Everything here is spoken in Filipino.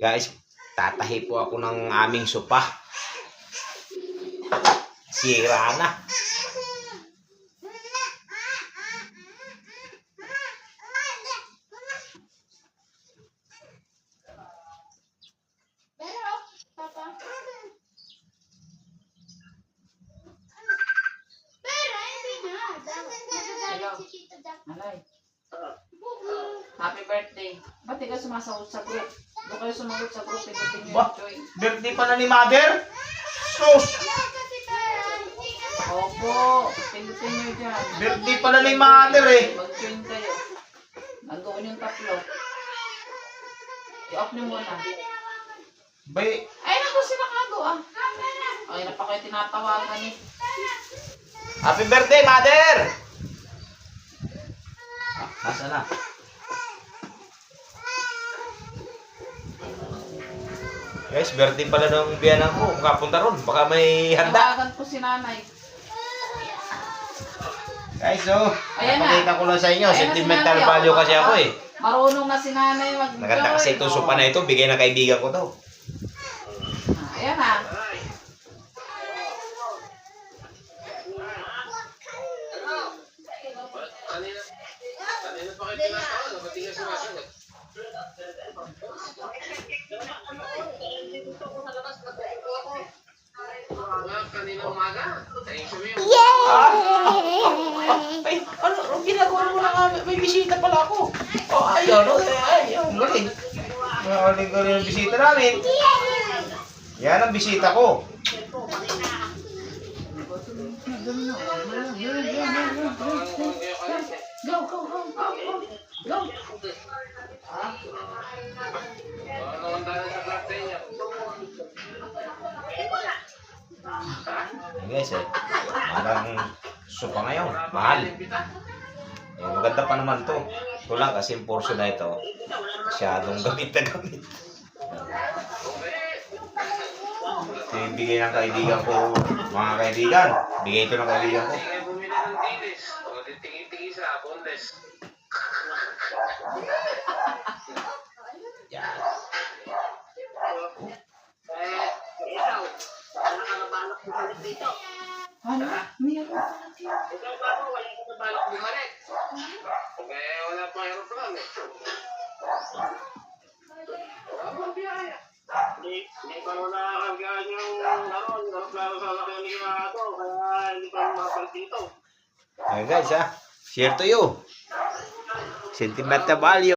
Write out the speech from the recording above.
Guys, tatahi po ako ng aming sopa. Sira na. Alay. Happy birthday. Ba't di ka sumasagot sa group? Doon kayo sumagot sa group, pindutin nyo yung join. Birthday pala ni Mother? Sus! Opo, pindutin nyo dyan. Birthday pala ni Mother eh. Mag-join kayo. Nandoon yung tatlo. I-off nyo muna. Bay, Ay, naku, sila kago ah. Ay, na pa kayo tinatawagan eh. happy birthday, Mother! Asa na? Guys, birthday pala ng biyanan ko. Kapunta ron. Baka may handa. Tawagan ko si nanay. Guys, so, Ayan na. napakita ko lang sa inyo. Ayan na si Sentimental nanay, value oh. kasi ako eh. Marunong na si nanay mag-join. Maganda kasi itong Oh. sopa na ito. Bigay ng kaibigan ko to. Ayan na. Kanina pa kayo tinatawag, ba't di ka sumasagot? Kanina umaga. Ayun sabi yung... Ay, ano ginagawa mo na nga? May bisita pala ako. Oh, ayun. Ayun, galing. Galing ang bisita namin. Yan ang bisita ko. Go, go, go, go, go. Go. Ano ang dahil sa birthday niya? Hey guys, parang sopa ngayon. Mahal. Maganda pa naman to. Ito lang kasi yung portion na ito. Masyadong gamit na gamit. Ito yung bigay ng kaibigan ko. Mga kaibigan, bigay ito ng kaibigan ko. Hindi kayo bumili ng tilis. O, tingin-tingin sa bondes. Yan. Ikaw, wala ka na balak bumalik dito. Ano? Meron. Ikaw ba ako, wala ka na balak bumalik? Eh, wala pa aeroplan eh. Wala pang biyaya. Hindi pa mo nakakargaan yung aeroplano sa laki ng ito, kaya hindi pa mapal dito. Ayun guys ha. Share to you. Sentimental value.